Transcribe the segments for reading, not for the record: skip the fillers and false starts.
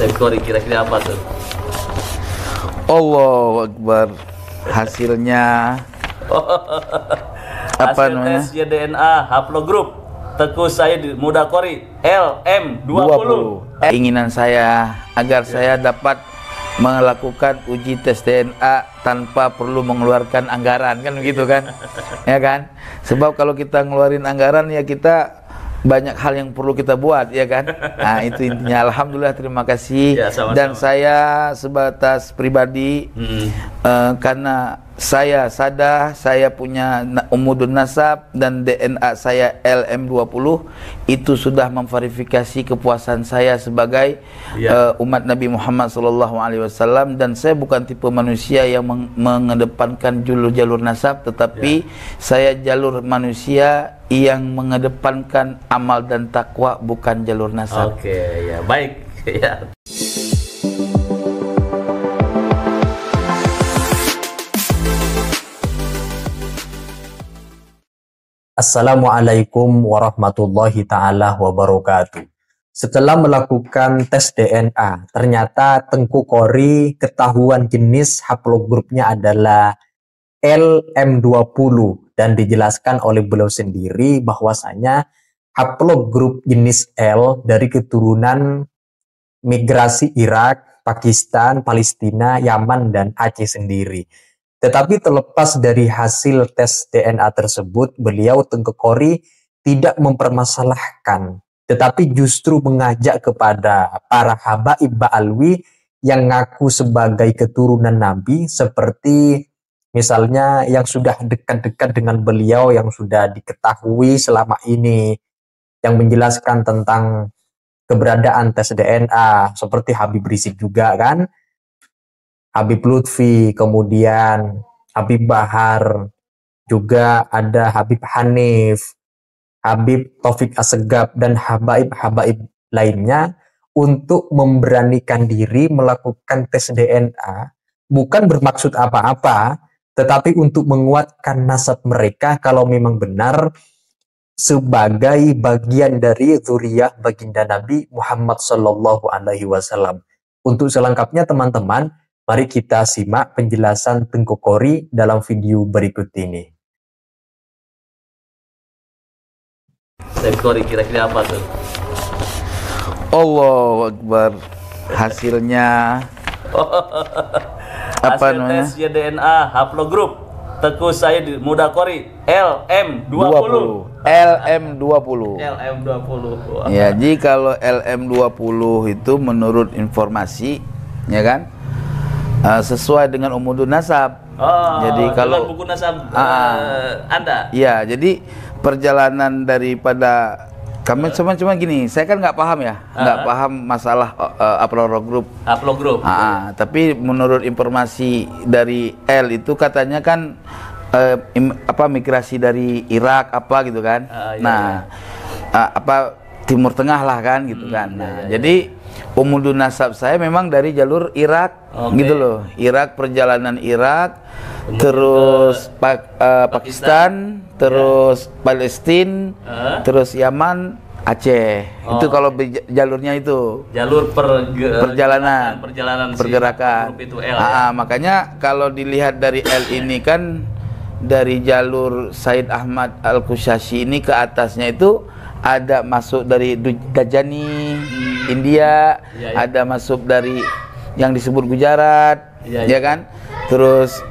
Skor kira-kira apa tuh? Allahu Akbar. Hasilnya apa Hasil namanya? tes DNA haplogrup Teguh Said Mudakori LM20. Keinginan saya agar saya dapat melakukan uji tes DNA tanpa perlu mengeluarkan anggaran, kan begitu kan? Ya kan? Sebab kalau kita ngeluarin anggaran ya kita banyak hal yang perlu kita buat, ya kan? Nah, itu intinya. Alhamdulillah, terima kasih. Ya, sama-sama. Dan saya sebatas pribadi, karena saya sadar saya punya umudun nasab dan DNA saya LM20, itu sudah memverifikasi kepuasan saya sebagai umat Nabi Muhammad SAW, dan saya bukan tipe manusia yang mengedepankan jalur nasab, tetapi saya jalur manusia yang mengedepankan amal dan takwa, bukan jalur nasab. Oke, ya baik. Ya. Assalamualaikum warahmatullahi ta'ala wabarakatuh. Setelah melakukan tes DNA, ternyata Tengku Qori ketahuan jenis haplogrupnya adalah LM20, dan dijelaskan oleh beliau sendiri bahwasanya haplogrup jenis L dari keturunan migrasi Irak, Pakistan, Palestina, Yaman, dan Aceh sendiri. Tetapi terlepas dari hasil tes DNA tersebut, beliau Tengku Qori tidak mempermasalahkan, tetapi justru mengajak kepada para habaib ba'alwi yang ngaku sebagai keturunan Nabi, seperti misalnya yang sudah dekat-dekat dengan beliau, yang sudah diketahui selama ini, yang menjelaskan tentang keberadaan tes DNA, seperti Habib Rizik juga kan, Habib Lutfi, kemudian Habib Bahar, juga ada Habib Hanif, Habib Taufik Assegaf, dan habaib-habaib lainnya, untuk memberanikan diri melakukan tes DNA, bukan bermaksud apa-apa, tetapi untuk menguatkan nasab mereka kalau memang benar sebagai bagian dari zuriyah baginda Nabi Muhammad SAW. Untuk selengkapnya teman-teman, mari kita simak penjelasan Tengku Qori dalam video berikut ini. Skor kira-kira apa tuh? Allahu Akbar. Hasilnya apa Hasil namanya? tes DNA haplogrup Teguh Said Mudakori LM20. LM20. LM20. Ya, jadi kalau LM20 itu menurut informasi, ya kan, sesuai dengan umudun nasab. Jadi kalau buku nasab Anda. ya, jadi perjalanan daripada kami cuma gini, saya kan nggak paham ya, nggak paham masalah haplogrup. Tapi menurut informasi dari L itu katanya kan migrasi dari Irak apa gitu kan. Timur Tengah lah kan gitu kan. Jadi umudun nasab saya memang dari jalur Irak, gitu loh. Irak, perjalanan Irak, terus Pakistan, terus Palestina, terus Yaman, Aceh. Itu kalau jalurnya itu. Jalur pergerakan pergerakan. itu L. Makanya kalau dilihat dari L ini kan dari jalur Said Ahmad Al-Qushashi ini ke atasnya itu ada masuk dari Dajani, India, ada masuk dari yang disebut Gujarat, ya kan? Terus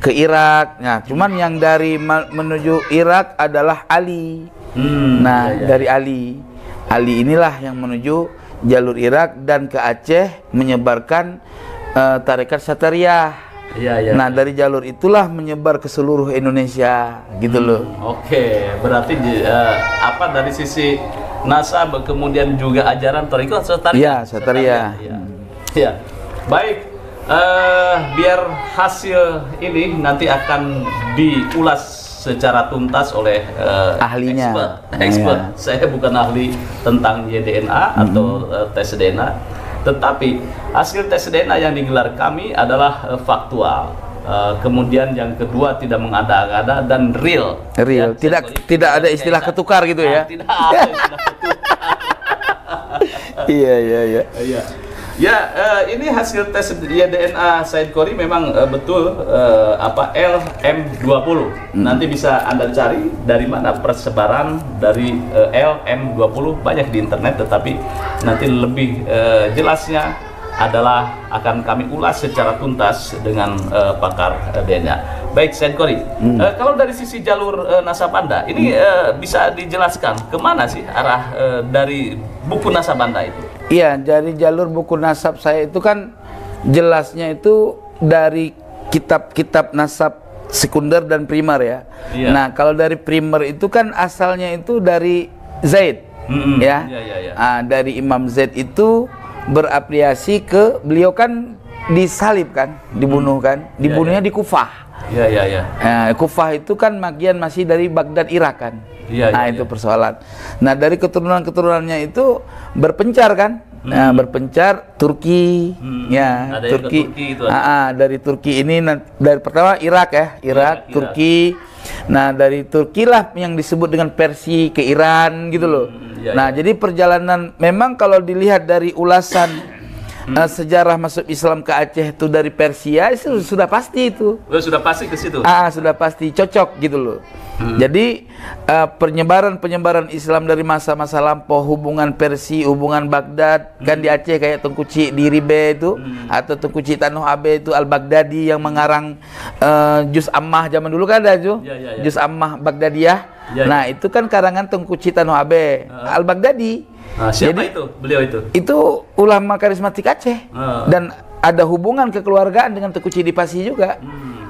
ke Irak. Nah, cuman yang dari menuju Irak adalah Ali. Dari Ali inilah yang menuju jalur Irak dan ke Aceh menyebarkan tarekat Satariyah. Nah, dari jalur itulah menyebar ke seluruh Indonesia, gitu loh. Oke, berarti dari sisi nasab kemudian juga ajaran tarekat Satariyah. Satariyah. Ya. Baik. Biar hasil ini nanti akan diulas secara tuntas oleh ahlinya, expert. Saya bukan ahli tentang DNA atau tes DNA, tetapi hasil tes DNA yang digelar kami adalah faktual. Kemudian yang kedua tidak mengada-ngada dan real. Ya, tidak ada istilah ketukar gitu ya. Tidak ada istilah ketukar. Iya, iya, iya. Iya. Ya, ini hasil tes DNA Said Qori memang betul LM20. Nanti bisa Anda cari dari mana persebaran dari LM20, banyak di internet, tetapi nanti lebih jelasnya adalah akan kami ulas secara tuntas dengan pakar DNA. Baik, Said Qori, kalau dari sisi jalur nasab Anda, ini bisa dijelaskan kemana sih arah dari buku nasab Anda itu? Iya, dari jalur buku nasab saya itu kan jelasnya itu dari kitab-kitab nasab sekunder dan primer ya. Iya. Nah, kalau dari primer itu kan asalnya itu dari Zaid, ya. Iya, iya, iya. Ah, dari Imam Zaid itu berafiliasi ke beliau kan disalib kan, dibunuh kan, dibunuhnya di Kufah. Iya, iya, iya. Kufah itu kan bagian masih dari Baghdad, Irak kan. Iya, Nah, iya, itu iya. persoalan. Nah, dari keturunan-keturunannya itu berpencar kan. Nah, berpencar Turki, ya, Ada yang ke Turki. Turki itu ada. Dari Turki ini dari pertama Irak ya, Irak, Irak. Turki. Nah, dari Turki lah yang disebut dengan Persia ke Iran gitu loh. Iya, Nah, jadi perjalanan memang kalau dilihat dari ulasan sejarah masuk Islam ke Aceh itu dari Persia itu sudah pasti itu. Sudah pasti ke situ. Sudah pasti cocok gitu loh. Jadi penyebaran Islam dari masa-masa lampau, hubungan Persia, hubungan Baghdad kan di Aceh kayak Tengku Cik di Ribe itu, atau Tengku Cik Tanoh Abe itu Al-Baghdadi yang mengarang Juz Ammah zaman dulu kan ada Ya, ya, ya. Juz Ammah Baghdadiyah. Ya, Nah, itu kan karangan Tengku Cik Tanoh Abe Al-Baghdadi. Nah, siapa Jadi, itu? Beliau itu? Itu ulama karismatik Aceh. Dan ada hubungan kekeluargaan dengan Tengku Cik di Pasi juga.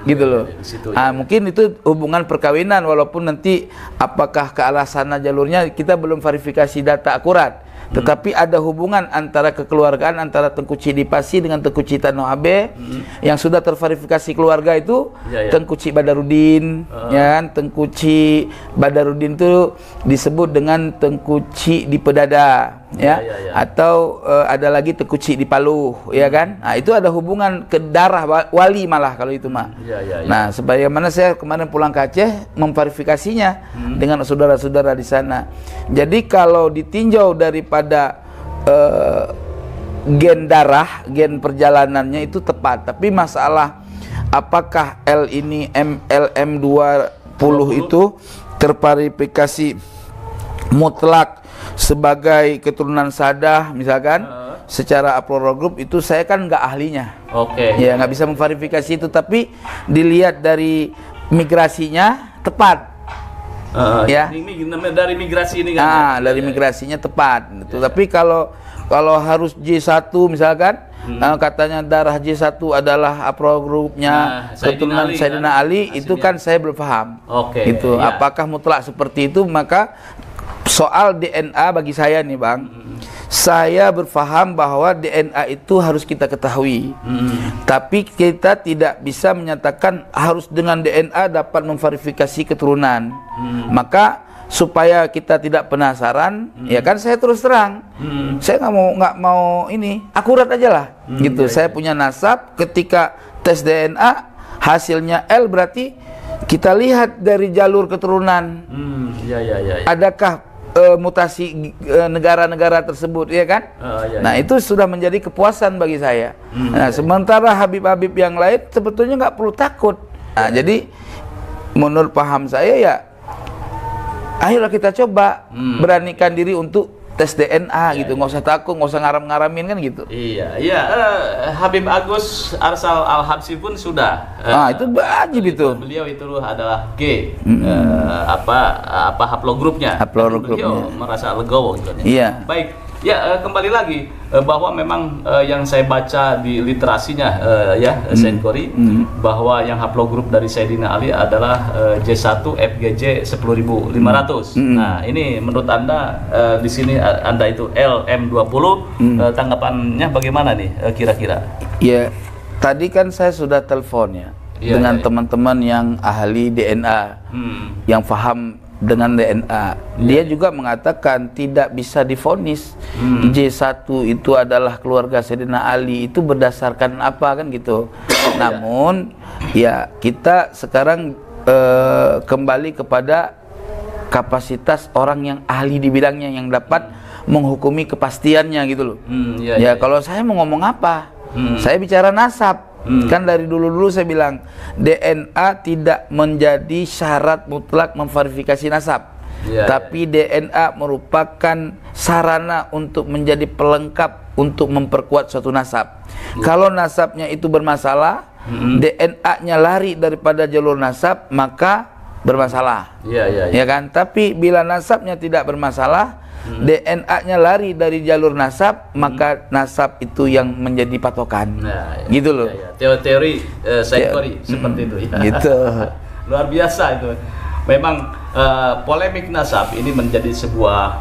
Gitu loh. Di situ, ya. Mungkin itu hubungan perkawinan, walaupun nanti apakah ke arah sana jalurnya kita belum verifikasi data akurat. Tetapi ada hubungan antara kekeluargaan antara Tengku Cik di Pasi dengan Tengku Cik Tanoh Abe yang sudah terverifikasi keluarga itu. Ya, ya. Tengku Cik Badarudin, ya kan? Tengku Cik Badarudin itu disebut dengan Tengku Cik di Pedada, ya, Ya, ya. atau ada lagi Tengku Cik di Paluh, ya kan? Nah, itu ada hubungan ke darah wali malah kalau itu mah. Ya, ya, ya. Nah, sebagaimana saya kemarin pulang ke Aceh memverifikasinya dengan saudara-saudara di sana. Jadi kalau ditinjau daripada gen darah, gen perjalanannya itu tepat. Tapi masalah apakah L ini LM20 itu terverifikasi mutlak sebagai keturunan Sadah misalkan secara haplogroup, itu saya kan nggak ahlinya. Oke. Ya, nggak bisa memverifikasi itu, tapi dilihat dari migrasinya tepat. Ya. Ini namanya dari migrasi ini kan? Dari migrasinya tepat. Gitu. Tapi kalau harus J1 misalkan, katanya darah J1 adalah haplogrupnya keturunan Sayyidina Ali, itu kan saya belum paham. Oke. Gitu. Iya. Apakah mutlak seperti itu? Maka soal DNA bagi saya nih, Bang. Saya berfaham bahwa DNA itu harus kita ketahui. Tapi kita tidak bisa menyatakan harus dengan DNA dapat memverifikasi keturunan. Maka supaya kita tidak penasaran, ya kan saya terus terang. Saya nggak mau ini, akurat aja lah. Gitu. Saya punya nasab, ketika tes DNA hasilnya L, berarti kita lihat dari jalur keturunan. Ya. Adakah mutasi negara-negara tersebut, ya kan? Ya, Nah, itu sudah menjadi kepuasan bagi saya. Nah, sementara Habib-Habib yang lain sebetulnya nggak perlu takut. Nah, jadi menurut paham saya ya, ayolah kita coba beranikan diri untuk tes DNA gitu, nggak usah takut, nggak usah ngaram-ngaramin kan gitu. Iya. Habib Agus Arsal Al-Habsyi pun sudah. Itu wajib itu. Beliau itu adalah G. Haplogrupnya. Haplogrupnya. Beliau merasa legowo gitu. Iya. Baik. Ya, kembali lagi bahwa memang yang saya baca di literasinya Said Qori, bahwa yang haplogrup dari Sayyidina Ali adalah J1 FGJ 10.500. Nah, ini menurut Anda di sini Anda itu LM20, tanggapannya bagaimana nih kira-kira? Ya, tadi kan saya sudah telepon ya, dengan teman-teman yang ahli DNA, yang paham dengan DNA. Dia juga mengatakan tidak bisa divonis J1 itu adalah keluarga Sayyidina Ali, itu berdasarkan apa kan gitu. Namun ya kita sekarang kembali kepada kapasitas orang yang ahli di bidangnya, yang dapat menghukumi kepastiannya gitu loh. Iya, Ya iya. kalau saya mau ngomong apa? Saya bicara nasab. Kan dari dulu-dulu saya bilang DNA tidak menjadi syarat mutlak memverifikasi nasab. Iya, Tapi DNA merupakan sarana untuk menjadi pelengkap untuk memperkuat suatu nasab. Kalau nasabnya itu bermasalah, DNA-nya lari daripada jalur nasab, maka bermasalah. Iya, iya, iya. Ya kan? Tapi bila nasabnya tidak bermasalah, DNA-nya lari dari jalur nasab, maka nasab itu yang menjadi patokan. Nah, Gitu loh. iya, iya. Teori Said Qori seperti itu ya. Gitu. Luar biasa itu. Memang polemik nasab ini menjadi sebuah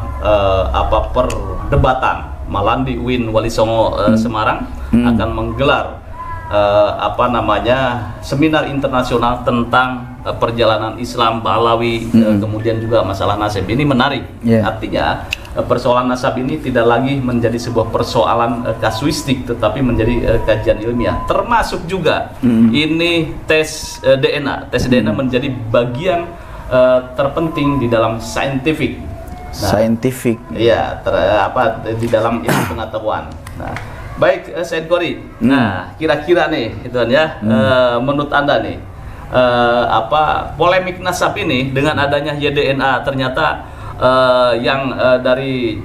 perdebatan. Malandi UIN Wali Songo Semarang akan menggelar seminar internasional tentang perjalanan Islam Pahlawi, kemudian juga masalah nasab. Ini menarik. Artinya persoalan nasab ini tidak lagi menjadi sebuah persoalan kasuistik, tetapi menjadi kajian ilmiah. Termasuk juga ini tes DNA. Tes DNA menjadi bagian terpenting di dalam scientific. Scientific. Iya, di dalam ilmu pengetahuan. Nah, baik Said Qori. Nah, kira-kira nih, itu ya, menurut Anda nih, polemik nasab ini dengan adanya YDNA ternyata yang dari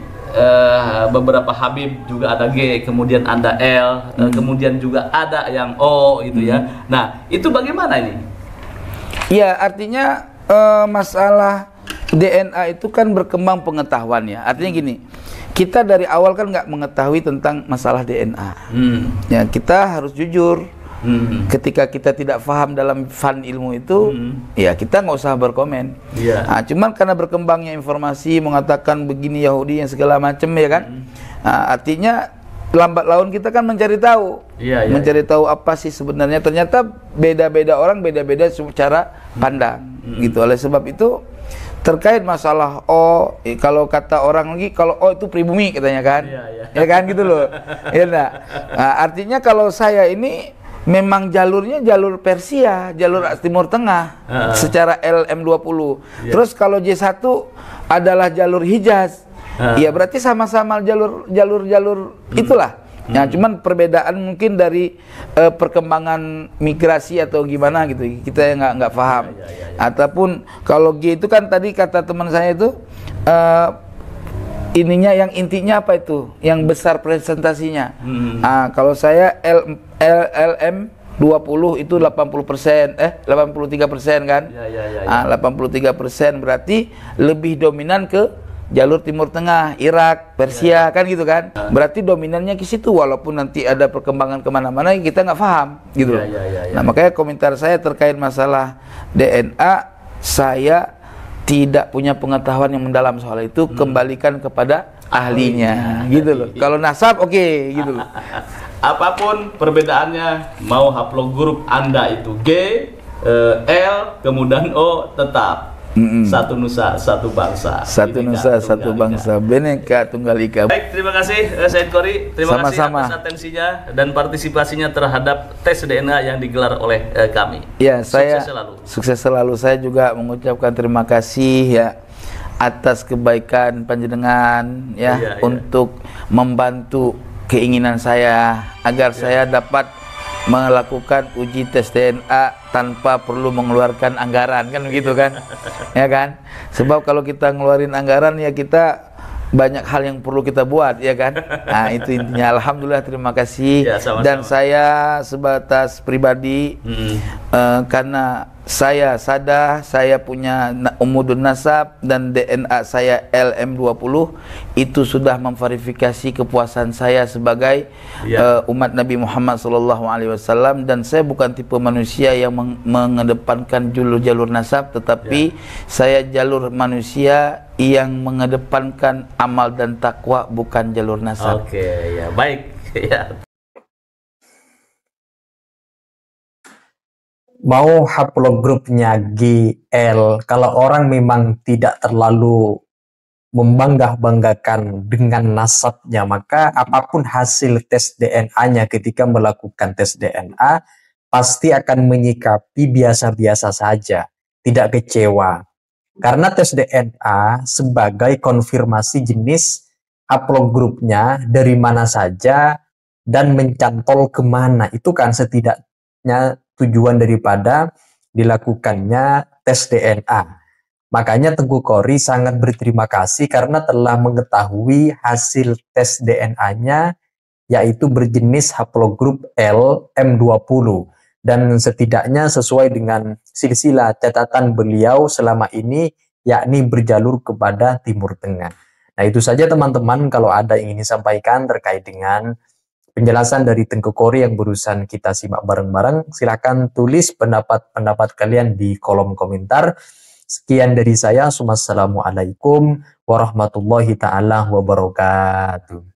beberapa Habib juga ada G, kemudian ada L, kemudian juga ada yang O gitu ya. Nah, itu bagaimana ini? Ya, artinya masalah DNA itu kan berkembang pengetahuan ya. Artinya gini, kita dari awal kan nggak mengetahui tentang masalah DNA. Ya, kita harus jujur. Ketika kita tidak paham dalam fan ilmu itu, ya kita nggak usah berkomen. Nah, cuman karena berkembangnya informasi mengatakan begini Yahudi yang segala macam ya kan. Nah, artinya lambat laun kita kan mencari tahu, mencari tahu apa sih sebenarnya. Ternyata beda-beda orang, beda-beda cara pandang, gitu. Oleh sebab itu terkait masalah O, kalau kata orang lagi, kalau O itu pribumi katanya kan, ya kan gitu loh. Ya, nah, artinya kalau saya ini memang jalurnya jalur Persia, jalur Timur Tengah, secara LM20. Terus kalau J1 adalah jalur Hijaz. Ya berarti sama-sama jalur itulah. Ya cuman perbedaan mungkin dari perkembangan migrasi atau gimana gitu. Kita yang nggak paham. Ataupun kalau G itu kan tadi kata teman saya itu ininya yang intinya apa itu? Yang besar presentasinya. Kalau saya LM 20 itu 80%, 83% kan? 83% berarti lebih dominan ke jalur Timur Tengah, Irak, Persia, kan gitu kan? Berarti dominannya ke situ, walaupun nanti ada perkembangan kemana-mana kita nggak paham, gitu. Nah makanya komentar saya terkait masalah DNA, saya tidak punya pengetahuan yang mendalam soal itu, kembalikan kepada ahlinya, gitu loh. Kalau nasab oke, gitu loh. Apapun perbedaannya, mau haplogrup Anda itu G, L, kemudian O, tetap satu nusa, satu bangsa. Satu nusa, satu bangsa. Bhinneka Tunggal Ika. Baik, terima kasih Said Qori. Terima Sama-sama. kasih atas atensinya dan partisipasinya terhadap tes DNA yang digelar oleh kami. Ya, saya sukses selalu. Sukses selalu. Saya juga mengucapkan terima kasih ya atas kebaikan panjenengan ya untuk membantu keinginan saya agar saya dapat melakukan uji tes DNA tanpa perlu mengeluarkan anggaran, kan begitu kan? Ya kan? Sebab kalau kita ngeluarin anggaran ya kita banyak hal yang perlu kita buat, ya kan? Nah, itu intinya. Alhamdulillah, terima kasih. Ya, sama-sama. Dan saya sebatas pribadi karena saya sadar saya punya umudun nasab dan DNA saya LM20, itu sudah memverifikasi kepuasan saya sebagai umat Nabi Muhammad SAW, dan saya bukan tipe manusia yang mengedepankan jalur nasab, tetapi saya jalur manusia yang mengedepankan amal dan takwa, bukan jalur nasab. Oke, ya baik. Ya. Mau haplogrupnya GL, kalau orang memang tidak terlalu membangga-banggakan dengan nasabnya, maka apapun hasil tes DNA-nya ketika melakukan tes DNA, pasti akan menyikapi biasa-biasa saja, tidak kecewa. Karena tes DNA sebagai konfirmasi jenis haplogrupnya dari mana saja dan mencantol kemana. Itu kan setidaknya tujuan daripada dilakukannya tes DNA. Makanya Tengku Kori sangat berterima kasih karena telah mengetahui hasil tes DNA-nya, yaitu berjenis haplogrup L M20, dan setidaknya sesuai dengan silsilah catatan beliau selama ini, yakni berjalur kepada Timur Tengah. Nah, itu saja teman-teman, kalau ada yang ingin disampaikan terkait dengan penjelasan dari Tengku Kori yang barusan kita simak bareng-bareng, silakan tulis pendapat-pendapat kalian di kolom komentar. Sekian dari saya. Wassalamualaikum warahmatullahi taala wabarakatuh.